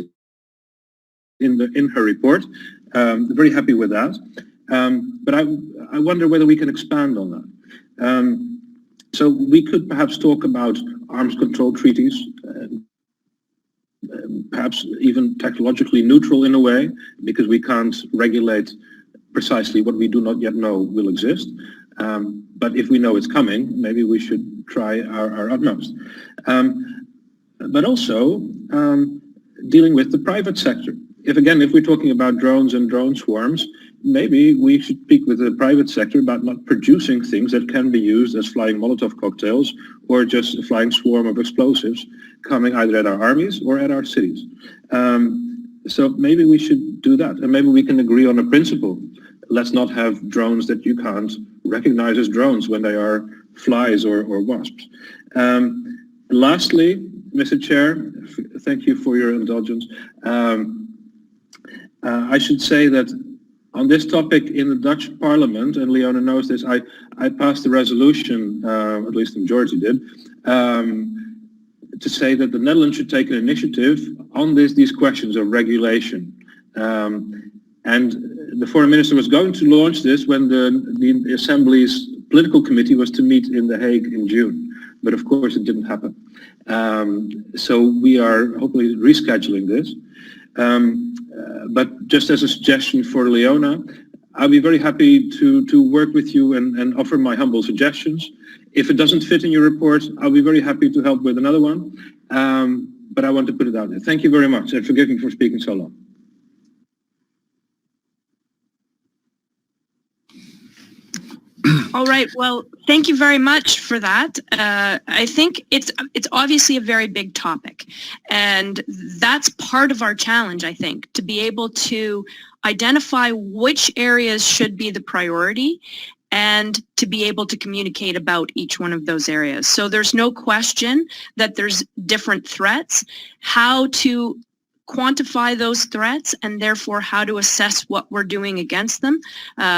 Speaker 7: in her report. Very happy with that. But I wonder whether we can expand on that. So we could perhaps talk about arms control treaties, perhaps even technologically neutral in a way, because we can't regulate precisely what we do not yet know will exist. But if we know it's coming, maybe we should try our utmost. But also dealing with the private sector. If we're talking about drones and drone swarms, maybe we should speak with the private sector about not producing things that can be used as flying Molotov cocktails or just a flying swarm of explosives coming either at our armies or at our cities. So maybe we should do that, and maybe we can agree on a principle. Let's not have drones that you can't recognize as drones when they are flies or wasps. Lastly, Mr. Chair, thank you for your indulgence. I should say that on this topic in the Dutch Parliament, and Leona knows this, I passed a resolution, at least the majority did, to say that the Netherlands should take an initiative on these questions of regulation. And the foreign minister was going to launch this when the Assembly's political committee was to meet in The Hague in June. But of course it didn't happen. So we are hopefully rescheduling this. But just as a suggestion for Leona, I'll be very happy to work with you and offer my humble suggestions. If it doesn't fit in your report, I'll be very happy to help with another one. But I want to put it out there. Thank you very much, and forgive me for speaking so long.
Speaker 8: All right. Well, thank you very much for that. I think it's obviously a very big topic, and that's part of our challenge, I think, to be able to identify which areas should be the priority and to be able to communicate about each one of those areas. So there's no question that there's different threats, how to quantify those threats, and therefore how to assess what we're doing against them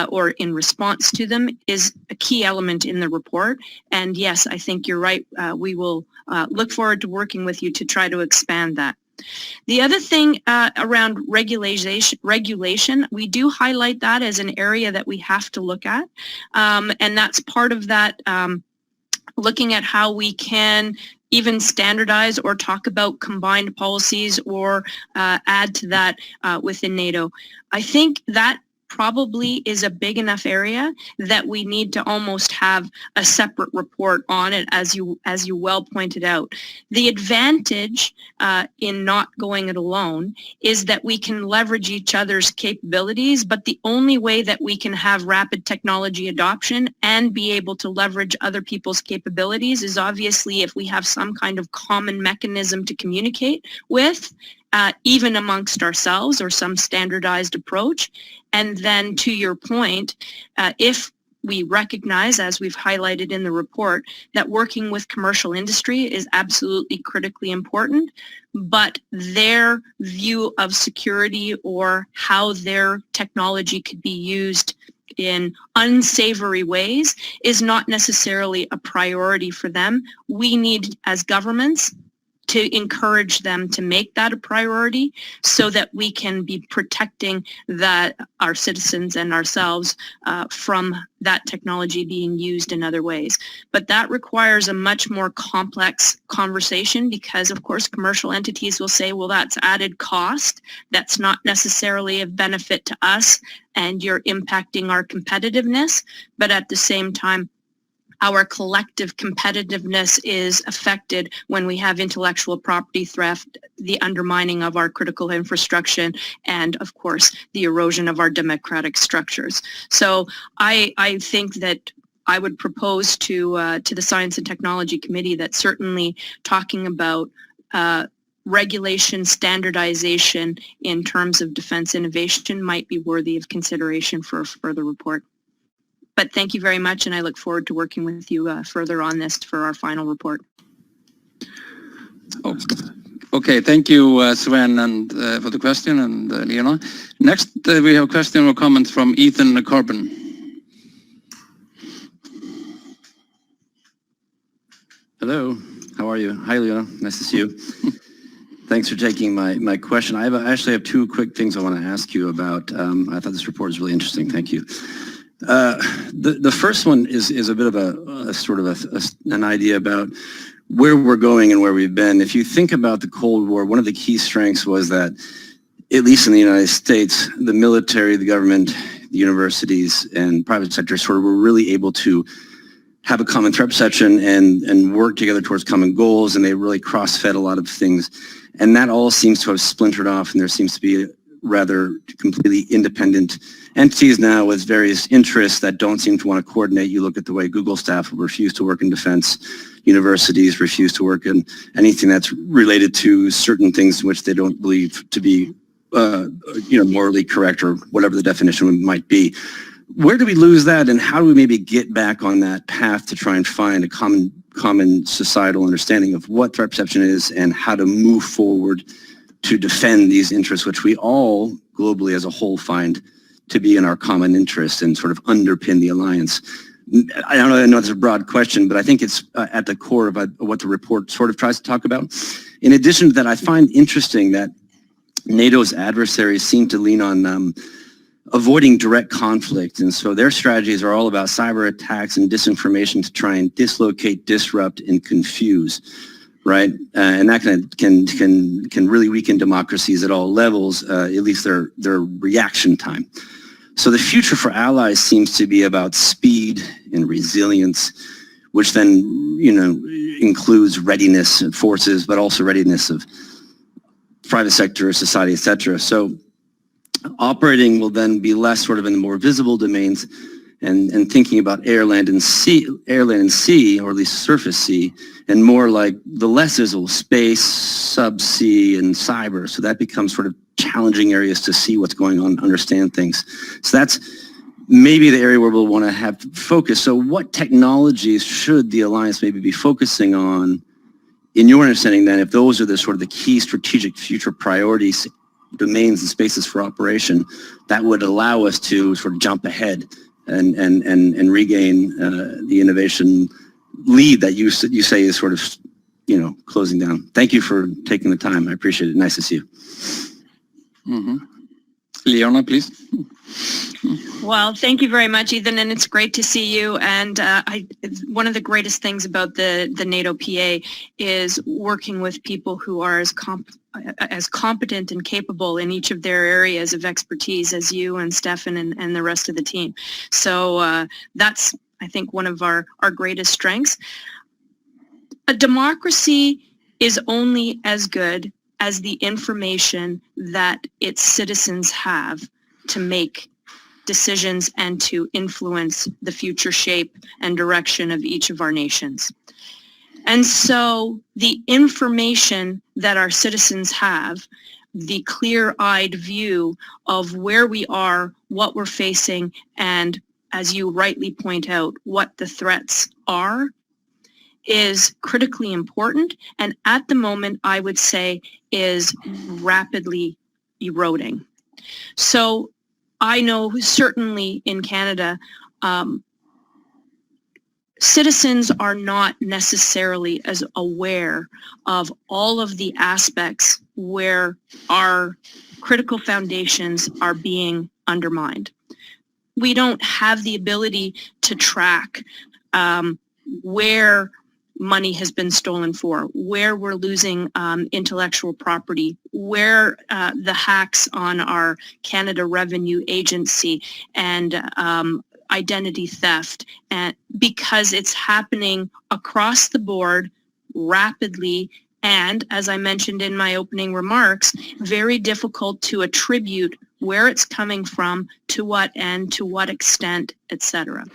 Speaker 8: or in response to them is a key element in the report. And yes, I think you're right. We will look forward to working with you to try to expand that. The other thing around regulation, we do highlight that as an area that we have to look at. And that's part of that looking at how we can even standardize or talk about combined policies or add to that within NATO. I think that probably is a big enough area that we need to almost have a separate report on it, as you well pointed out. The advantage in not going it alone is that we can leverage each other's capabilities, but the only way that we can have rapid technology adoption and be able to leverage other people's capabilities is obviously if we have some kind of common mechanism to communicate with even amongst ourselves, or some standardized approach. And then to your point, if we recognize, as we've highlighted in the report, that working with commercial industry is absolutely critically important, but their view of security or how their technology could be used in unsavory ways is not necessarily a priority for them. We need, as governments, to encourage them to make that a priority so that we can be protecting our citizens and ourselves from that technology being used in other ways. But that requires a much more complex conversation because, of course, commercial entities will say, well, that's added cost. That's not necessarily of benefit to us, and you're impacting our competitiveness. But at the same time, our collective competitiveness is affected when we have intellectual property theft, the undermining of our critical infrastructure, and of course, the erosion of our democratic structures. So I think that I would propose to the Science and Technology Committee that certainly talking about regulation, standardization in terms of defense innovation might be worthy of consideration for a further report. But thank you very much, and I look forward to working with you further on this for our final report.
Speaker 1: Okay, thank you, Sven, and for the question, and Leona. Next, we have a question or comment from Ethan Corbin.
Speaker 9: Hello, how are you? Hi, Leona, nice to see you. Thanks for taking my question. I actually have two quick things I want to ask you about. I thought this report was really interesting, thank you. The first one is a bit of a sort of an idea about where we're going and where we've been. If you think about the Cold War, one of the key strengths was that, at least in the United States, the military, the government, the universities, and private sector sort of were really able to have a common threat perception and work together towards common goals, and they really cross-fed a lot of things. And that all seems to have splintered off, and there seems to be rather completely independent entities now with various interests that don't seem to want to coordinate. You look at the way Google staff refuse to work in defense, universities refuse to work in anything that's related to certain things which they don't believe to be morally correct, or whatever the definition might be. Where do we lose that, and how do we maybe get back on that path to try and find a common societal understanding of what threat perception is and how to move forward to defend these interests, which we all globally as a whole find to be in our common interest and sort of underpin the alliance? I know it's a broad question, but I think it's at the core of what the report sort of tries to talk about. In addition to that, I find interesting that NATO's adversaries seem to lean on avoiding direct conflict, and so their strategies are all about cyber attacks and disinformation to try and dislocate, disrupt, and confuse. Right, and that can really weaken democracies at all levels, at least their reaction time. So the future for allies seems to be about speed and resilience, which then includes readiness of forces, but also readiness of private sector, society, etc. So operating will then be less sort of in the more visible domains, and thinking about air, land, and sea, or at least surface sea, and more like the less visible space, subsea, and cyber. So that becomes sort of challenging areas to see what's going on, understand things. So that's maybe the area where we'll want to have focus. So what technologies should the alliance maybe be focusing on, in your understanding then, if those are the sort of the key strategic future priorities, domains and spaces for operation, that would allow us to sort of jump ahead and regain the innovation lead that you say is sort of closing down. Thank you for taking the time. I appreciate it. Nice to see you.
Speaker 1: Mm-hmm. Leona, please.
Speaker 8: Well, thank you very much, Ethan, and it's great to see you. And one of the greatest things about the NATO PA is working with people who are as competent and capable in each of their areas of expertise as you and Stefan and the rest of the team. So that's, I think, one of our greatest strengths. A democracy is only as good as the information that its citizens have to make decisions and to influence the future shape and direction of each of our nations. And so the information that our citizens have the clear-eyed view of where we are, what we're facing, and as you rightly point out, what the threats are is critically important, and at the moment I would say is rapidly eroding. So I know certainly in Canada, citizens are not necessarily as aware of all of the aspects where our critical foundations are being undermined. We don't have the ability to track where money has been stolen for, where we're losing intellectual property, where the hacks on our Canada Revenue Agency and identity theft, and because it's happening across the board rapidly, and as I mentioned in my opening remarks, very difficult to attribute where it's coming from, to what end, to what extent, etc.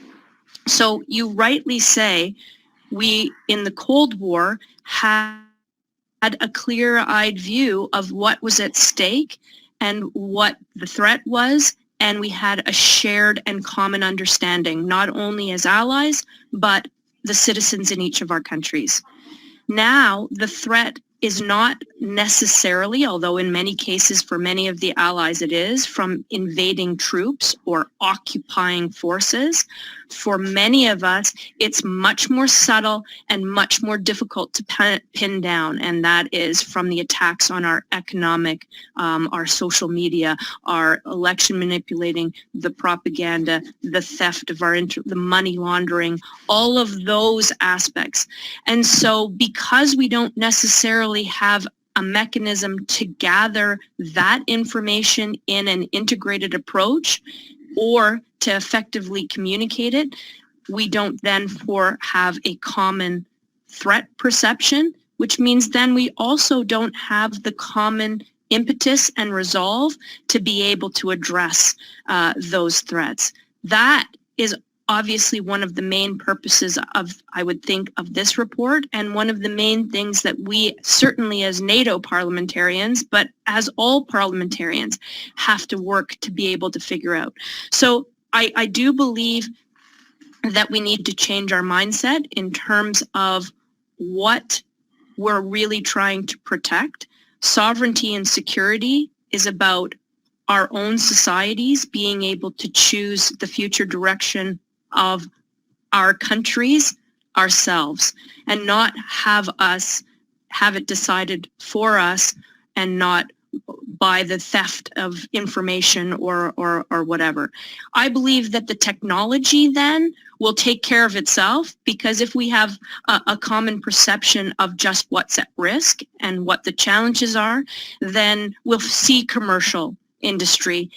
Speaker 8: So you rightly say we, in the Cold War, had a clear-eyed view of what was at stake and what the threat was, and we had a shared and common understanding, not only as allies, but the citizens in each of our countries. Now, the threat is not necessarily, although in many cases for many of the allies it is, from invading troops or occupying forces. For many of us, it's much more subtle and much more difficult to pin down, and that is from the attacks on our economic, our social media, our election manipulating, the propaganda, the theft of the money laundering, all of those aspects. And so because we don't necessarily have a mechanism to gather that information in an integrated approach or to effectively communicate it, we don't then have a common threat perception, which means then we also don't have the common impetus and resolve to be able to address those threats. That is obviously one of the main purposes of, I would think, of this report, and one of the main things that we, certainly as NATO parliamentarians, but as all parliamentarians, have to work to be able to figure out. So I do believe that we need to change our mindset in terms of what we're really trying to protect. Sovereignty and security is about our own societies being able to choose the future direction of our countries ourselves, and not have it decided for us, and not by the theft of information or whatever. I believe that the technology then will take care of itself, because if we have a common perception of just what's at risk and what the challenges are, then we'll see commercial industry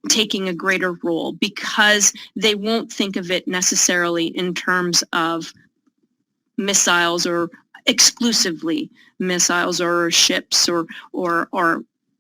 Speaker 8: taking a greater role, because they won't think of it necessarily in terms of missiles or exclusively missiles or ships or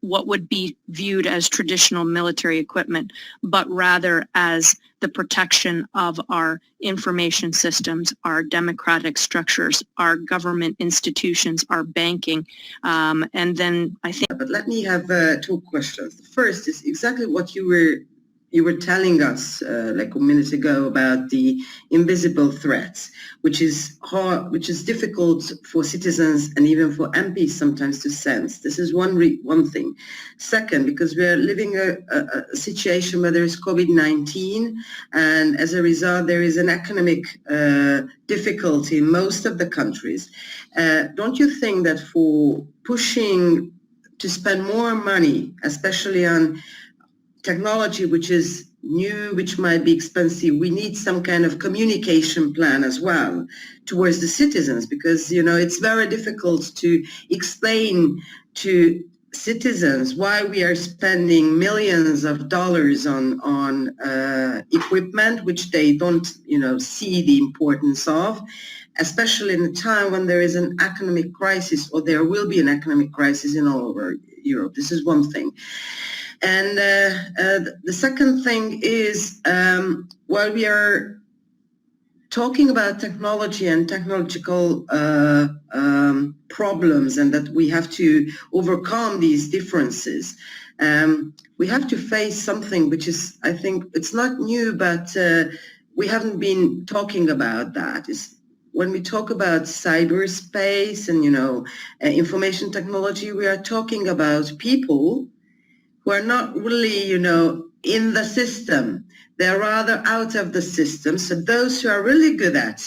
Speaker 8: what would be viewed as traditional military equipment, but rather as the protection of our information systems, our democratic structures, our government institutions, our banking, and then I think...
Speaker 10: But let me have two questions. The first is exactly what you were telling us like a minute ago about the invisible threats, which is hard, which is difficult for citizens and even for MPs sometimes to sense. This is one thing. Second, because we are living a situation where there is COVID-19, and as a result there is an economic difficulty in most of the countries. Don't you think that for pushing to spend more money, especially on technology which is new, which might be expensive, we need some kind of communication plan as well towards the citizens, because, you know, it's very difficult to explain to citizens why we are spending millions of dollars on equipment which they don't, you know, see the importance of, especially in a time when there is an economic crisis, or there will be an economic crisis in all over Europe. This is one thing. And the second thing is, while we are talking about technology and technological problems, and that we have to overcome these differences. We have to face something which is, I think, it's not new, but we haven't been talking about that. Is when we talk about cyberspace and, information technology, we are talking about people who are not really, in the system. They're rather out of the system. So those who are really good at,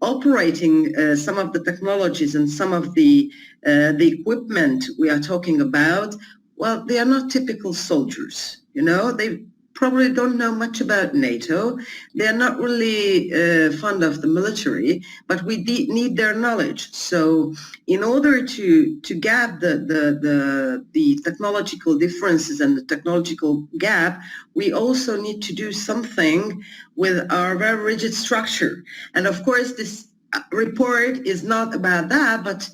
Speaker 10: operating some of the technologies and some of the equipment we are talking about, well, they are not typical soldiers. They probably don't know much about NATO. They're not really fond of the military, but we need their knowledge. So in order to gap the technological differences and the technological gap, we also need to do something with our very rigid structure. And of course, this report is not about that, but,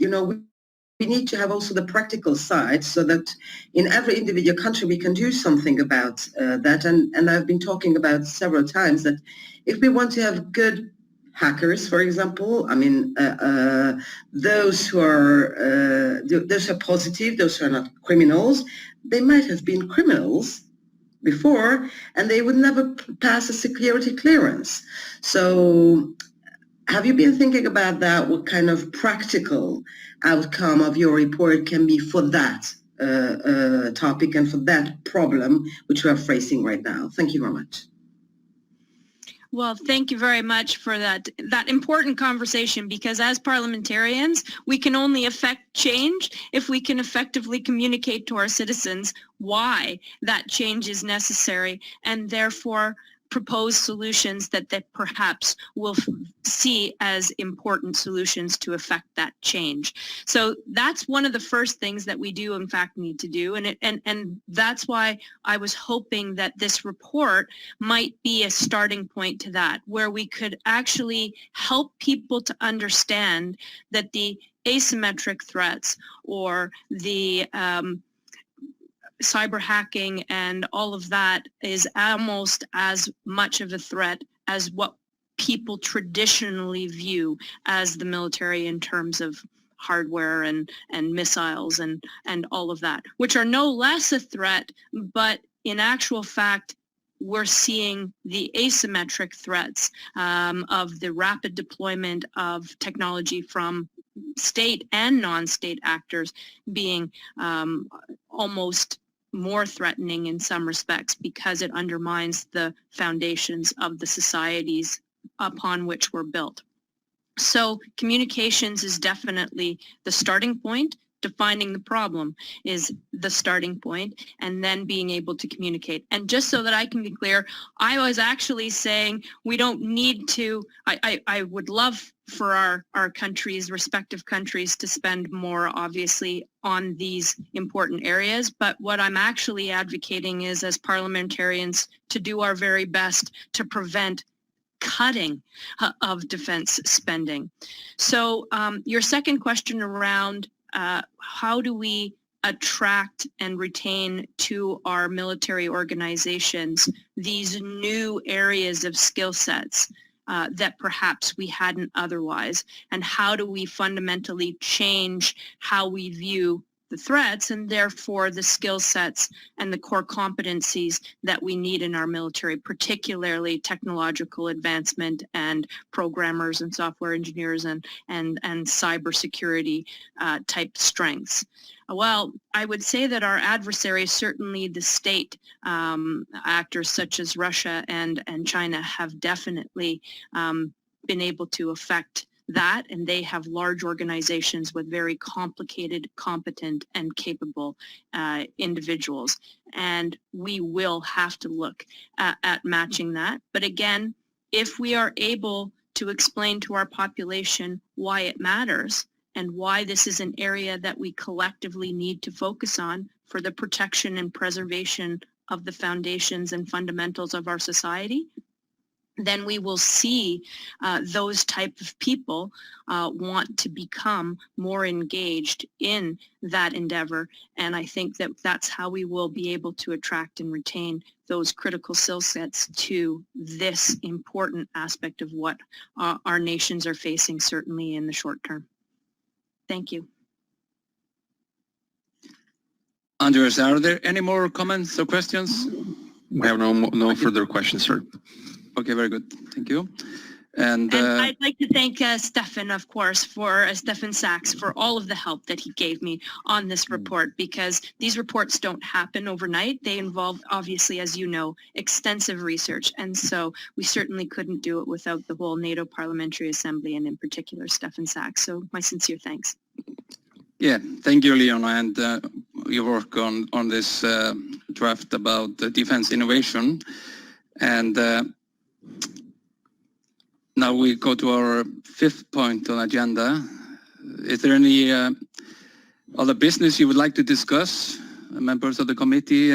Speaker 10: we need to have also the practical side, so that in every individual country we can do something about that. And I've been talking about several times that if we want to have good hackers, for example, those who are positive, those who are not criminals, they might have been criminals before, and they would never pass a security clearance. So have you been thinking about that? What kind of practical outcome of your report can be for that topic and for that problem which we are facing right now? Thank you very much.
Speaker 8: Well, thank you very much for that important conversation, because as parliamentarians, we can only affect change if we can effectively communicate to our citizens why that change is necessary, and therefore propose solutions that they perhaps will see as important solutions to affect that change. So that's one of the first things that we do in fact need to do, and that's why I was hoping that this report might be a starting point to that, where we could actually help people to understand that the asymmetric threats or the cyber hacking and all of that is almost as much of a threat as what people traditionally view as the military in terms of hardware and missiles and all of that, which are no less a threat, but in actual fact, we're seeing the asymmetric threats of the rapid deployment of technology from state and non-state actors being almost more threatening in some respects, because it undermines the foundations of the societies upon which we're built. So communications is definitely the starting point. Defining the problem is the starting point, and then being able to communicate. And just so that I can be clear, I was actually saying we don't need to, I would love for our countries, respective countries, to spend more obviously on these important areas. But what I'm actually advocating is, as parliamentarians, to do our very best to prevent cutting of defense spending. So your second question around how do we attract and retain to our military organizations these new areas of skill sets that perhaps we hadn't otherwise, and how do we fundamentally change how we view the threats and therefore the skill sets and the core competencies that we need in our military, particularly technological advancement and programmers and software engineers and cybersecurity type strengths. Well, I would say that our adversaries, certainly the state actors such as Russia and China, have definitely been able to affect that, and they have large organizations with very complicated, competent, and capable individuals. And we will have to look at matching that. But again, if we are able to explain to our population why it matters and why this is an area that we collectively need to focus on for the protection and preservation of the foundations and fundamentals of our society, then we will see those type of people want to become more engaged in that endeavor. And I think that that's how we will be able to attract and retain those critical skill sets to this important aspect of what our nations are facing, certainly in the short term. Thank you.
Speaker 1: Anders, are there any more comments or questions?
Speaker 2: We have no further questions, sir.
Speaker 1: Okay, very good. Thank you. And
Speaker 8: I'd like to thank Stefan, of course, Stefan Sachs, for all of the help that he gave me on this report, because these reports don't happen overnight. They involve, obviously, as you know, extensive research. And so we certainly couldn't do it without the whole NATO Parliamentary Assembly, and in particular, Stefan Sachs. So my sincere thanks.
Speaker 1: yeah, thank you, Leona, and your work on this draft about defense innovation. And now we go to our fifth point on agenda. Is there any other business you would like to discuss, members of the committee?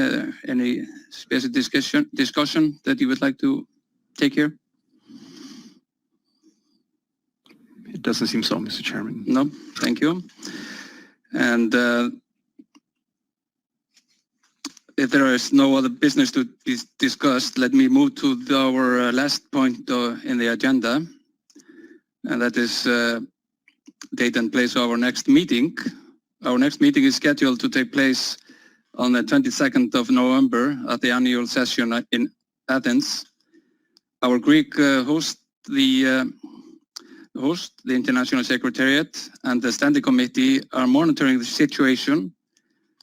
Speaker 1: Any special discussion that you would like to take here?
Speaker 2: It doesn't seem so, Mr. Chairman.
Speaker 1: No, thank you. And if there is no other business to be discussed, let me move to our last point in the agenda, and that is date and place of our next meeting. Our next meeting is scheduled to take place on the 22nd of November at the annual session in Athens. Our Greek host, the International Secretariat, and the Standing Committee are monitoring the situation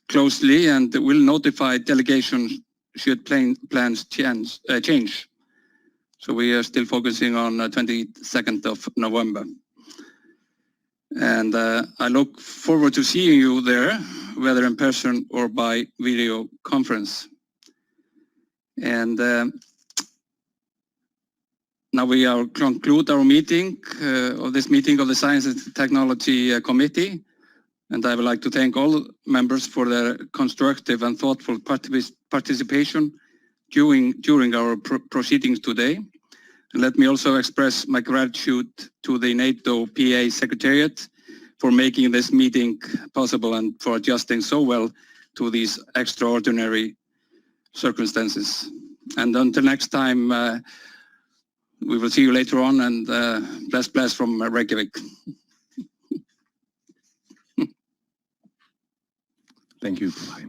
Speaker 1: closely and will notify delegations should plans change. So we are still focusing on 22nd of November. And I look forward to seeing you there, whether in person or by video conference. And now we are conclude our meeting of the Science and Technology Committee. And I would like to thank all members for their constructive and thoughtful participation during our proceedings today. And let me also express my gratitude to the NATO PA Secretariat for making this meeting possible and for adjusting so well to these extraordinary circumstances. And until next time, we will see you later on, and bless from Reykjavik.
Speaker 5: Thank you. Bye.